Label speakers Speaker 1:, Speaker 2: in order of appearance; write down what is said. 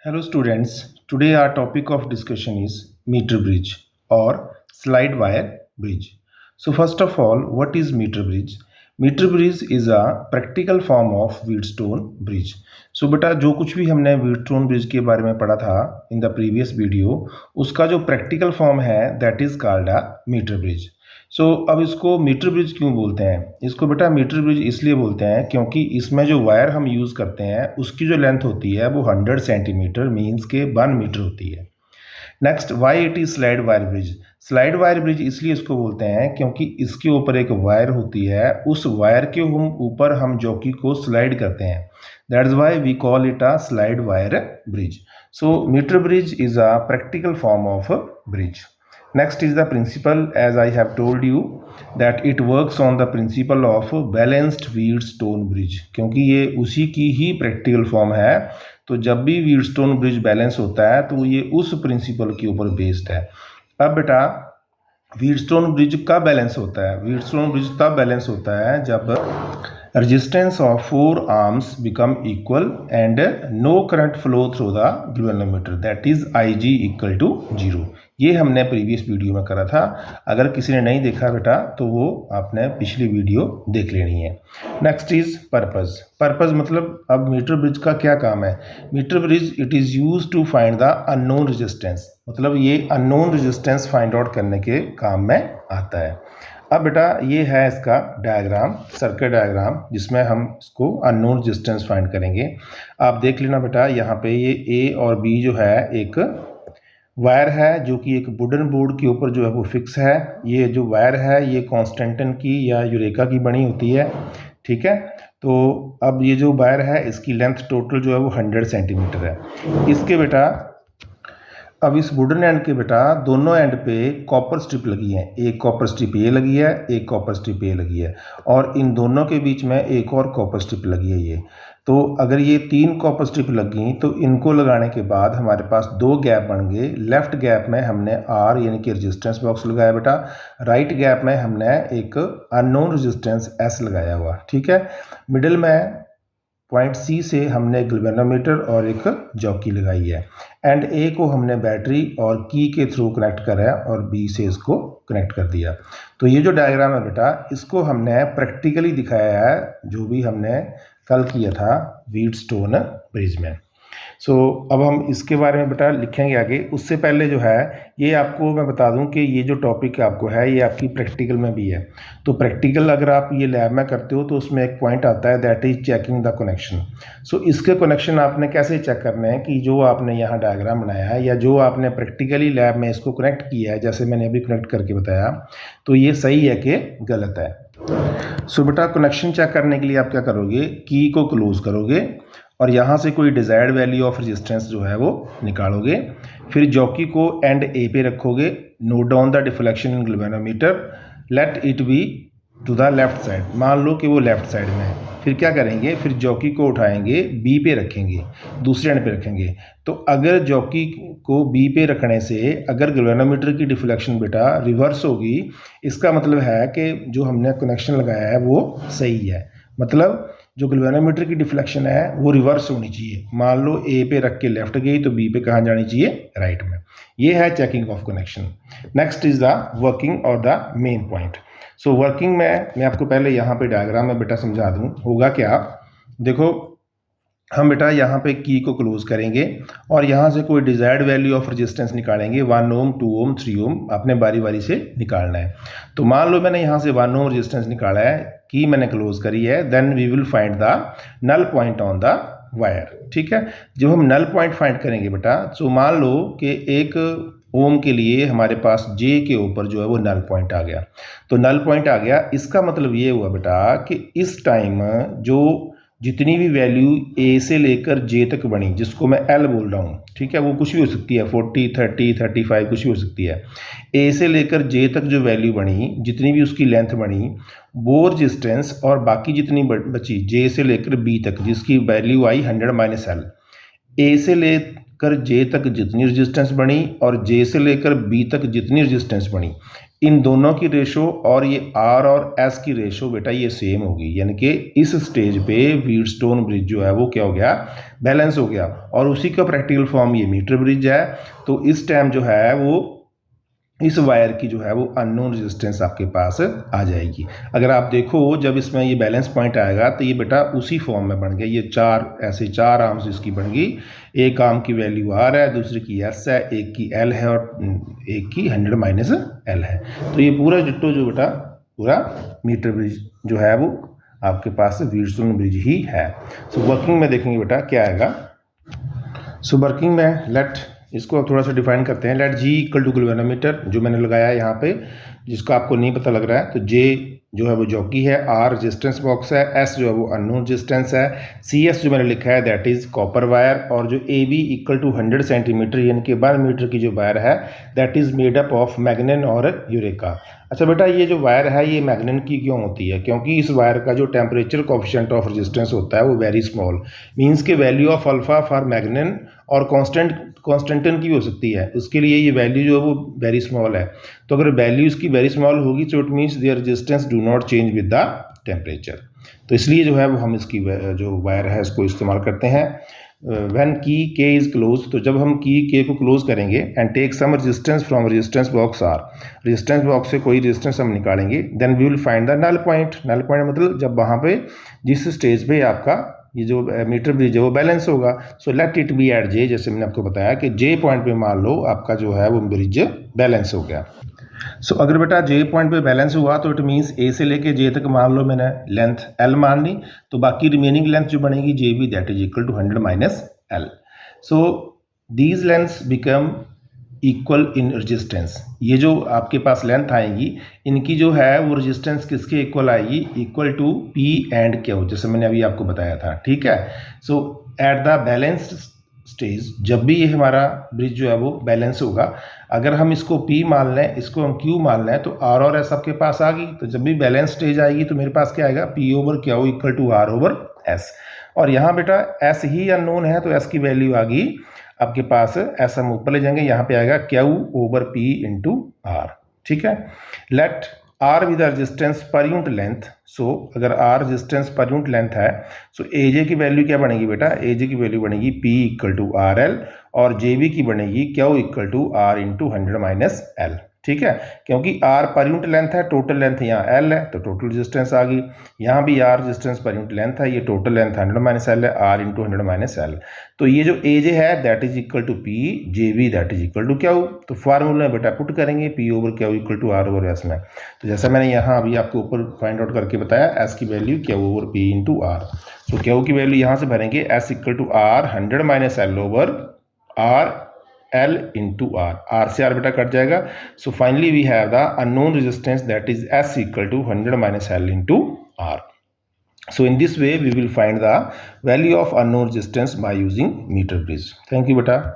Speaker 1: Hello students, today our topic of discussion is meter bridge or slide wire bridge. So first of all, what is meter bridge? Meter bridge is a practical form of Wheatstone bridge. So बेटा जो कुछ भी हमने Wheatstone bridge के बारे में पढ़ा था in the previous video, उसका जो practical form है that is called a meter bridge. अब इसको मीटर ब्रिज क्यों बोलते हैं? इसको बेटा मीटर ब्रिज इसलिए बोलते हैं क्योंकि इसमें जो वायर हम यूज़ करते हैं उसकी जो लेंथ होती है वो 100 सेंटीमीटर मीन्स के 1 मीटर होती है। Next, why it is slide wire bridge. Slide wire bridge इसलिए इसको बोलते हैं क्योंकि इसके ऊपर एक वायर होती है, उस वायर के ऊपर हम जॉकी को स्लाइड करते हैं। That is why we call it a slide wire bridge. So metre bridge is a practical form of bridge. Next is the principle, as I have told you that it works on the principle of balanced Wheatstone bridge, क्योंकि ये उसी की ही practical form है। तो जब भी Wheatstone bridge balance होता है तो ये उस प्रिंसिपल के ऊपर बेस्ड है। अब बेटा Wheatstone bridge कब बैलेंस होता है? Wheatstone bridge तब बैलेंस होता है जब resistance of 4 arms become equal and no current flow through the galvanometer, that is Ig equal to 0. ये हमने प्रीवियस वीडियो में करा था। अगर किसी ने नहीं देखा बेटा तो वो आपने पिछली वीडियो देख लेनी है। Next is purpose. पर्पस मतलब अब मीटर ब्रिज का क्या काम है? Metre bridge it is use to find the unknown resistance, मतलब ये अननोन रेजिस्टेंस फाइंड आउट करने के काम में आता है। अब बेटा ये है इसका डायग्राम, सर्किट डायग्राम, जिसमें हम इसको अननोन रेजिस्टेंस फाइंड करेंगे। आप देख लेना बेटा, यहाँ पे ये ए और बी जो है एक वायर है जो कि एक वुडन बोर्ड के ऊपर जो है वो फिक्स है। ये जो वायर है ये कॉन्स्टेंटन की या यूरेका की बनी होती है, ठीक है। तो अब ये जो वायर है इसकी लेंथ टोटल जो है वो 100 सेंटीमीटर है। इसके बेटा अब इस वुडन एंड के बेटा दोनों एंड पे कॉपर स्ट्रिप लगी है। एक कॉपर स्ट्रिप ये लगी है, एक कॉपर स्ट्रिप ये लगी है, और इन दोनों के बीच में एक और कॉपर स्ट्रिप लगी है ये। तो अगर ये 3 कॉपर स्ट्रिप लगी तो इनको लगाने के बाद हमारे पास 2 गैप बन गए। लेफ्ट गैप में हमने आर यानी कि रेजिस्टेंस बॉक्स लगाया बेटा, राइट गैप में हमने एक अननोन रेजिस्टेंस एस लगाया हुआ, ठीक है। मिडिल में पॉइंट सी से हमने गैल्वेनोमीटर और एक जॉकी लगाई है, एंड ए को हमने बैटरी और की के थ्रू कनेक्ट करा और बी से इसको कनेक्ट कर दिया। तो ये जो डायग्राम है बेटा इसको हमने प्रैक्टिकली दिखाया है, जो भी हमने कल किया था व्हीटस्टोन ब्रिज में। अब हम इसके बारे में बेटा लिखेंगे आगे। उससे पहले जो है ये आपको मैं बता दूं कि ये जो टॉपिक आपको है ये आपकी प्रैक्टिकल में भी है। तो प्रैक्टिकल अगर आप ये लैब में करते हो तो उसमें एक पॉइंट आता है that is checking the connection. इसके कनेक्शन आपने कैसे चेक करने हैं कि जो आपने यहाँ डायग्राम बनाया है या जो आपने प्रैक्टिकली लैब में इसको कनेक्ट किया है, जैसे मैंने अभी कनेक्ट करके बताया, तो ये सही है कि गलत है। बेटा कनेक्शन चेक करने के लिए आप क्या करोगे, की को क्लोज करोगे और यहाँ से कोई डिज़ायर्ड वैल्यू ऑफ रेजिस्टेंस जो है वो निकालोगे। फिर जॉकी को एंड ए पे रखोगे, note down the deflection in galvanometer, let it be to the left side, मान लो कि वो लेफ्ट साइड में है। फिर क्या करेंगे, फिर जॉकी को उठाएंगे, बी पे रखेंगे, दूसरे एंड पे रखेंगे। तो अगर जॉकी को बी पे रखने से अगर गैल्वेनोमीटर की डिफ्लेक्शन बेटा रिवर्स होगी, इसका मतलब है कि जो हमने कनेक्शन लगाया है वो सही है। मतलब जो गैल्वेनोमीटर की डिफ्लेक्शन है वो रिवर्स होनी चाहिए। मान लो ए पे रख के लेफ्ट गई तो बी पे कहाँ जानी चाहिए, राइट में। ये है checking of connection. Next is the working और द मेन पॉइंट। वर्किंग में मैं आपको पहले यहाँ पे डायग्राम में बेटा समझा दूँ। होगा क्या, देखो हम बेटा यहाँ पे की को क्लोज करेंगे और यहाँ से कोई डिजायर्ड वैल्यू ऑफ रेजिस्टेंस निकालेंगे। 1 ओम, 2 ओम, 3 ओम आपने बारी बारी से निकालना है। तो मान लो मैंने यहाँ से 1 ओम रेजिस्टेंस निकाला है, की मैंने क्लोज करी है, then we will find the null point on the wire, ठीक है। जब हम नल पॉइंट फाइंड करेंगे बेटा, तो मान लो कि 1 ओम के लिए हमारे पास जे के ऊपर जो है वो नल पॉइंट आ गया। तो नल पॉइंट आ गया, इसका मतलब ये हुआ बेटा कि इस टाइम जो जितनी भी वैल्यू ए से लेकर जे तक बनी, जिसको मैं एल बोल रहा हूँ, ठीक है, वो कुछ भी हो सकती है, 40, 30, 35 कुछ भी हो सकती है। ए से लेकर जे तक जो वैल्यू बनी, जितनी भी उसकी लेंथ बनी, वो रेजिस्टेंस और बाकी जितनी बची जे से लेकर बी तक जिसकी वैल्यू आई 100 माइनस एल, ए से लेकर जे तक जितनी रेजिस्टेंस बनी और जे से लेकर बी तक जितनी रेजिस्टेंस बनी, इन दोनों की रेशो और ये आर और एस की रेशो बेटा ये सेम होगी, यानी कि इस स्टेज पे व्हीटस्टोन ब्रिज जो है वो क्या हो गया, बैलेंस हो गया। और उसी का प्रैक्टिकल फॉर्म ये मीटर ब्रिज है। तो इस टाइम जो है वो इस वायर की जो है वो अननोन रेजिस्टेंस आपके पास आ जाएगी। अगर आप देखो जब इसमें ये बैलेंस पॉइंट आएगा तो ये बेटा उसी फॉर्म में बन गया, ये चार आर्म्स इसकी बन गई। एक आर्म की वैल्यू आर है, दूसरी की एस है, एक की एल है और एक की 100 माइनस एल है। तो ये पूरा डिट्टो जो बेटा पूरा मीटर ब्रिज जो है वो आपके पास व्हीटस्टोन ब्रिज ही है। सो वर्किंग में देखेंगे बेटा क्या आएगा। सो वर्किंग में लेट इसको थोड़ा सा डिफाइन करते हैं। Let G equal to galvanometer जो मैंने लगाया है यहाँ पे, जिसका आपको नहीं पता लग रहा है, तो जे जो है वो जॉकी है, आर रेजिस्टेंस बॉक्स है, एस जो है वो अननोन रेजिस्टेंस है, सी एस जो मैंने लिखा है दैट इज कॉपर वायर, और जो A B equal to 100 centimetre यानी कि 1 मीटर की जो वायर है that is made up of manganin और यूरेका। अच्छा बेटा ये जो वायर है ये मैग्नेन की क्यों होती है? क्योंकि इस वायर का जो टेम्परेचर कोफिशिएंट ऑफ रेजिस्टेंस होता है वो वेरी स्मॉल, मीन्स के वैल्यू ऑफ अल्फा फॉर मैग्नेन और कॉन्स्टेंटन की भी हो सकती है, उसके लिए ये वैल्यू जो है वो वेरी स्मॉल है। तो अगर वैल्यू इसकी वेरी स्मॉल होगी तो it means there resistance do not change with the temperature. तो इसलिए जो है वो हम इसकी जो वायर है इसको इस्तेमाल करते हैं। व्हेन की के इज क्लोज, तो जब हम की के को क्लोज करेंगे and take some resistance from resistance box R, resistance box से कोई रेजिस्टेंस हम निकालेंगे, then we will find the null point. Null point मतलब जब वहाँ पे जिस स्टेज पे आपका ये जो मीटर ब्रिज है वो बैलेंस होगा। So let it be at J, जैसे मैंने आपको बताया कि जे पॉइंट पे मान लो आपका जो है वो ब्रिज बैलेंस हो गया। सो अगर बेटा जे पॉइंट पे बैलेंस हुआ तो इट मीन्स ए से लेके जे तक मान लो मैंने लेंथ एल मान ली, तो बाकी रिमेनिंग लेंथ जो बनेगी J B that is equal to 100 minus L. So these lengths become equal in resistance. ये जो आपके पास लेंथ आएगी इनकी जो है वो रेजिस्टेंस किसके इक्वल आएगी? Equal to P and Q, जैसे मैंने अभी आपको बताया था, ठीक है। So at the balanced stage, जब भी ये हमारा ब्रिज जो है वो बैलेंस होगा, अगर हम इसको P मान लें, इसको हम Q मान लें, तो R और S आपके पास आ गई। तो जब भी बैलेंस स्टेज आएगी तो मेरे पास क्या आएगा? P over Q equal to R over S। और यहाँ बेटा S ही अननोन है तो S की वैल्यू आ गई आपके पास, S हम ऊपर ले जाएंगे, यहाँ पे आएगा Q over P into R, ठीक है। लेट R विद रेजिस्टेंस पर यूनिट लेंथ, सो अगर R रेजिस्टेंस पर यूनिट लेंथ है सो AJ की वैल्यू क्या बनेगी बेटा? AJ की वैल्यू बनेगी P इक्वल टू RL और JB की बनेगी Q equal to R into 100 minus L, ठीक है। क्योंकि R पर यूनिट लेंथ है, टोटल लेंथ यहाँ L है तो टोटल रेजिस्टेंस आ गई। यहाँ भी R रेजिस्टेंस पर यूनिट लेंथ है, ये टोटल लेंथ 100 माइनस L है, R इंटू 100 माइनस L। तो ये जो AJ है that is equal to P, JB that is equal to Q। तो फार्मूला में बेटा पुट करेंगे P over Q equal to R over S में। तो जैसा मैंने यहाँ अभी आपके ऊपर फाइंड आउट करके बताया, S की value Q over P into R। तो Q की वैल्यू यहाँ से भरेंगे S equal to R 100 minus L over R L into R, R से R बेटा कट जाएगा। So finally we have the unknown resistance that is S equal to 100 minus L into R. So in this way we will find the value of unknown resistance by using meter bridge. Thank you बेटा।